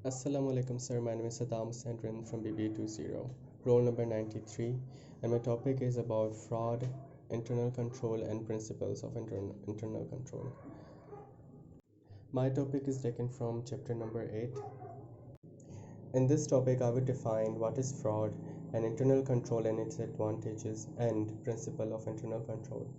Assalamu alaikum, sir. My name is Saddam Sandrin from BB20, roll number 93, and my topic is about fraud, internal control, and principles of internal control. My topic is taken from chapter number 8. In this topic, I will define what is fraud and internal control and its advantages and principle of internal control.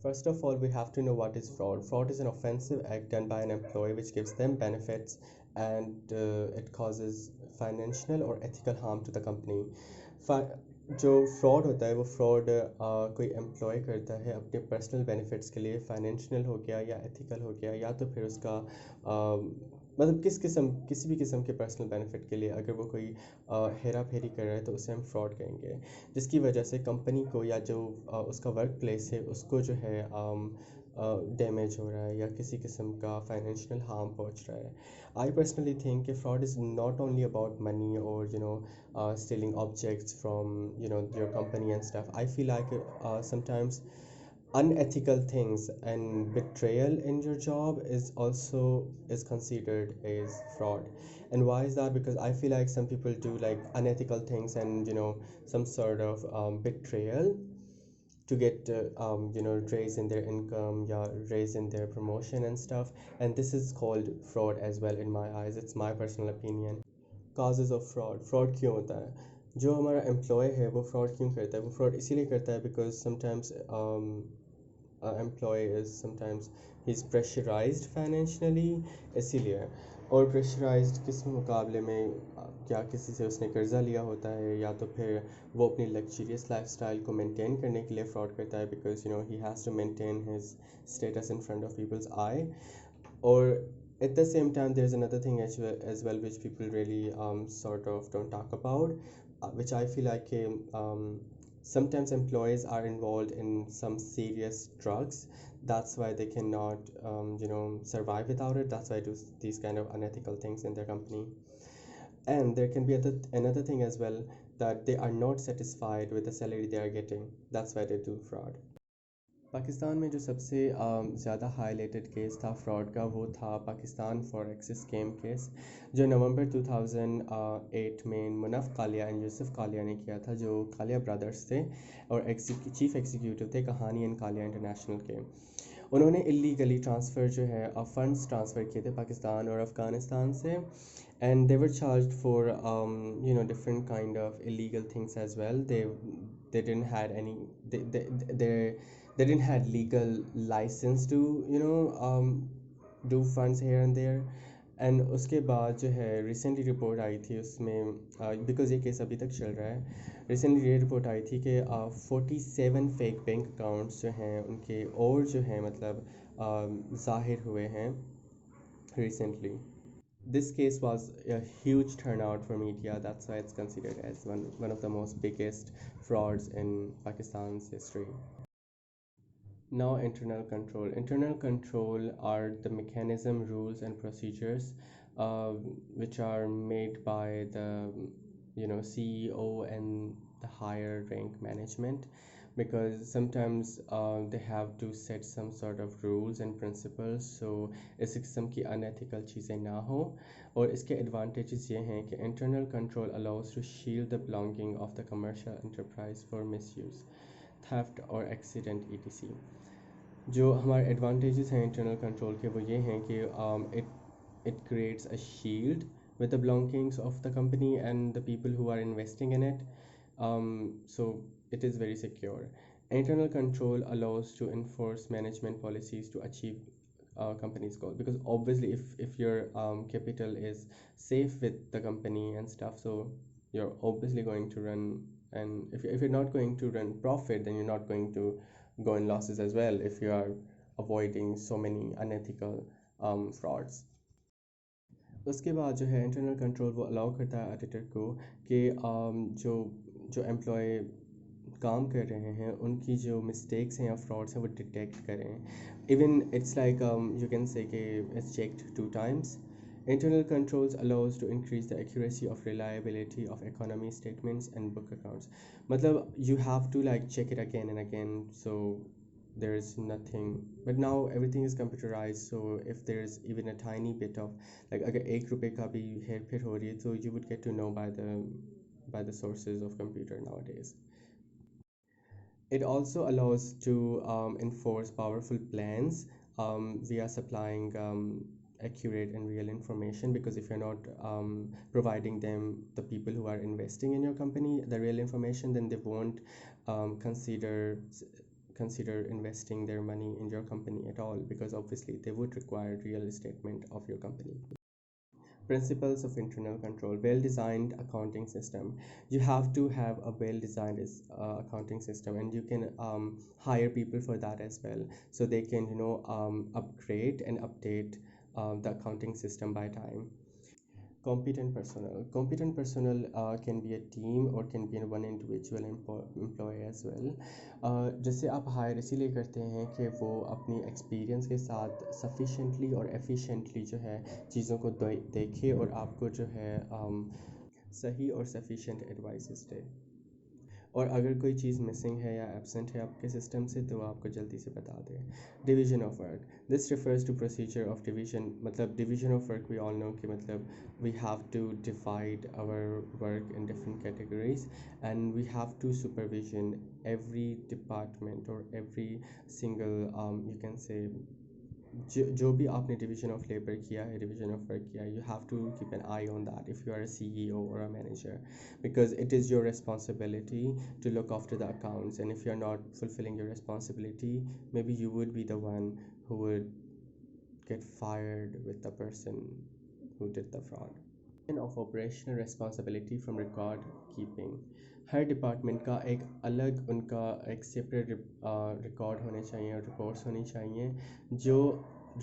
First of all, we have to know what is fraud. Fraud is an offensive act done by an employee which gives them benefits and it causes financial or ethical harm to the company. Fa- जो fraud होता है वो fraud कोई employ करता है अपने personal benefits के लिए फाइनेंशियल हो गया या एथिकल हो गया या तो फिर उसका मतलब किसी भी किस्म के पर्सनल बेनिफिट के लिए अगर वो कोई हेरा फेरी कर रहा है तो उसे हम फ्रॉड कहेंगे जिसकी वजह से कंपनी को या जो उसका वर्क प्लेस है उसको जो है डैमेज हो रहा है या किसी किस्म का फाइनेंशियल हार्म पहुंच रहा है आई पर्सनली थिंक कि fraud is not only about money और stealing objects from your company and stuff. I feel like sometimes unethical things and betrayal in your job is considered as fraud. And why is that? Because I feel like some people do like unethical things and some sort of betrayal to get raise in their income, yeah, raise in their promotion and stuff, and this is called fraud as well in my eyes. It's my personal opinion. Causes of fraud क्यों होता है जो हमारा employ है वो fraud क्यों करता है वो फ्रॉड इसीलिए करता है because sometimes employ is sometimes he is pressurised financially इसीलिए और प्रेशराइज्ड किस मुकाबले में क्या किसी से उसने कर्ज़ा लिया होता है या तो फिर वो अपनी लग्जरियस लाइफस्टाइल को मेंटेन करने के लिए फ्रॉड करता है because he has to maintain his status in front of peoples I or at the same time there's another thing as well which people really sort of don't talk about which I feel like sometimes employees are involved in some serious drugs. That's why they cannot survive without it. That's why they do these kind of unethical things in their company. And there can be another thing as well, that they are not satisfied with the salary they are getting. That's why they do fraud. Pakistan में जो सबसे ज़्यादा highlighted case था fraud का वो था Pakistan forex scam case जो नवंबर 2008 में मुनफ कालिया एंड यूसुफ कालिया ने किया था जो कालिया ब्रदर्स थे और चीफ एग्जीक्यूटिव थे कहानी एंड कालिया इंटरनेशनल के। उन्होंने इलीगली ट्रांसफ़र जो है फंड्स ट्रांसफ़र किए थे पाकिस्तान और अफ़गानिस्तान से and they were charged for different kind of illegal things as well. They didn't had any they didn't had legal license to do funds here and there. And उसके बाद जो है रिसेंटली रिपोर्ट आई थी उसमें बिकॉज़ ये case अभी तक चल रहा है। रिसेंटली ये रिपोर्ट आई थी कि 47 फेक बैंक अकाउंट्स जो हैं उनके और जो हैं मतलब ज़ाहिर हुए हैं recently. This case was a huge turnout for media. That's why it's considered as one of the most biggest frauds in Pakistan's history. Now, internal control. Internal control are the mechanism, rules, and procedures uh, which are made by the CEO and the higher rank management, because sometimes they have to set some sort of rules and principles so इस किस्म की unethical चीज़ें ना हो। और इसके advantages ये हैं कि internal control allows to shield the belonging of the commercial enterprise for misuse, theft or accident etc. जो हमारे एडवांटेजेस हैं इंटरनल कंट्रोल के वो ये हैं कि it creates a shield with the belongings of the company and the people who are investing in it. So it is very secure. Internal control allows to enforce management policies to achieve company's goal, because obviously if your capital is safe with the company and stuff, so you're obviously going to run, and if you're not going to run profit, then you're not going to go in losses as well if you are avoiding so many unethical frauds. उसके बाद जो है internal control वो allow करता है auditor को कि जो जो एम्प्लॉय काम कर रहे हैं उनकी जो मिस्टेक्स हैं या फ्रॉड्स हैं वो डिटेक्ट करें। Even it's like you can से कि it's checked 2 times. Internal controls allows to increase the accuracy of reliability of economy statements and book accounts. मतलब you have to like check it again and again, so there's nothing, but now everything is computerized, so if there's even a tiny bit of, like अगर 1 रुपए का भी हेर फेर हो रही है, so you would get to know by the sources of computer nowadays. It also allows to enforce powerful plans via supplying accurate and real information, because if you're not providing them, the people who are investing in your company, the real information, then they won't um, consider consider investing their money in your company at all, because obviously they would require real statement of your company. Principles of internal control. Well-designed accounting system. You have to have a well-designed accounting system, and you can hire people for that as well, so they can upgrade and update the accounting system by time. Competent personnel can be a team or can be one individual employee as well. जैसे आप higher इसीलिए करते हैं कि वो अपनी experience के साथ सफिशेंटली और एफिशिएंटली जो है चीज़ों को देखे और आपको जो है सही और सफिशेंट एडवाइसेस दे, और अगर कोई चीज़ मिसिंग है या एब्सेंट है आपके सिस्टम से तो वो आपको जल्दी से बता दें. Division of work. This refers to procedure of division. मतलब division of work we all know कि मतलब we have to divide our work in different categories, and we have to supervision every department or every single you can say जो भी आपने division of labour किया है, division of work किया है, you have to keep an eye on that if you are a CEO or a manager, because it is your responsibility to look after the accounts, and if you are not fulfilling your responsibility, maybe you would be the one who would get fired with the person who did the fraud. Of operational responsibility from record keeping. Her department का एक अलग उनका एक separate record होने चाहिए और reports होनी चाहिए जो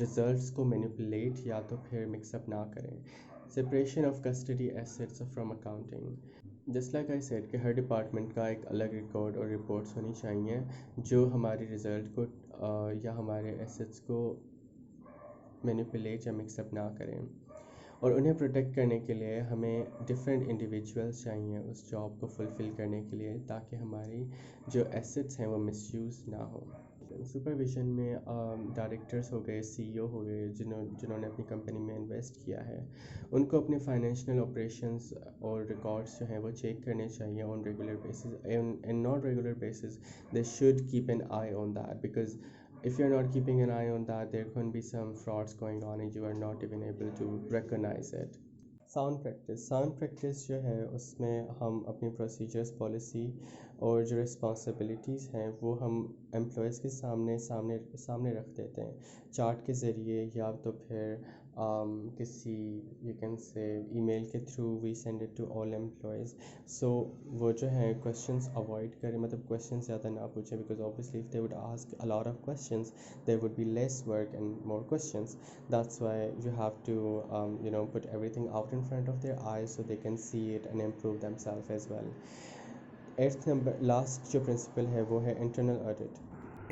रिजल्ट्स को मैनिपुलेट या तो फिर मिक्सअप ना करें. Separation of custody assets from accounting. Just like I said कि हर डिपार्टमेंट का एक अलग रिकॉर्ड और रिपोर्ट्स होनी चाहिए जो हमारी रिज़ल्ट को या हमारे एसेट्स को मैनिपुलेट या मिक्सअप ना करें, और उन्हें प्रोटेक्ट करने के लिए हमें डिफरेंट इंडिविजुअल्स चाहिए उस जॉब को फुलफ़िल करने के लिए, ताकि हमारी जो एसेट्स हैं वो मिसयूज़ ना हो. सुपरविज़न में डायरेक्टर्स हो गए, CEO हो गए, जिन्होंने अपनी कंपनी में इन्वेस्ट किया है, उनको अपने फाइनेंशियल ऑपरेशंस और रिकॉर्ड्स जो हैं वो चेक करने चाहिए on regular basis. And not regular basis, they should keep an eye on that, because if you're not keeping an eye on that, there can be some frauds going on and you are not even able to recognize it. Sound practice जो है उसमें हम अपनी procedures, policy और जो responsibilities हैं वो हम एम्प्लॉयज़ के सामने रख देते हैं चार्ट के ज़रिए, या तो फिर किसी यू कैन से ईमेल के through we send it to all employees. So वो जो है क्वेश्चंस अवॉइड करें, मतलब क्वेश्चन ज़्यादा ना पूछें, because obviously if they would ask a lot of questions there would be less work and more questions. That's why you have to put everything out in front of their eyes so they can see it and improve themselves as well. Eighth number last जो principal है वो है internal audit.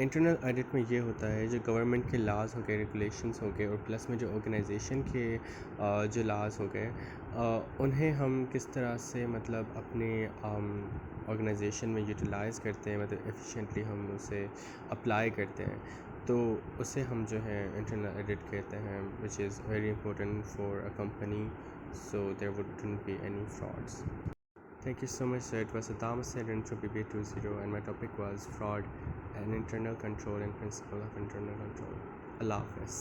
Internal audit में ये होता है जो government के लाज हो गए, रेगुलेशंस हो गए, और प्लस में जो ऑर्गेनाइजेशन के जो लाज हो गए उन्हें हम किस तरह से मतलब अपने ऑर्गेनाइजेशन में यूटिलाइज़ करते हैं, मतलब एफिशिएंटली हम उसे अप्लाई करते हैं, तो उसे हम जो है इंटरनल ऑडिट कहते हैं, which is very important for a company, so there wouldn't be any frauds. Thank you so much, sir. It was Saddam Hussein from BBA20, and my topic was fraud and internal control and principle of internal control. Allah Hafiz.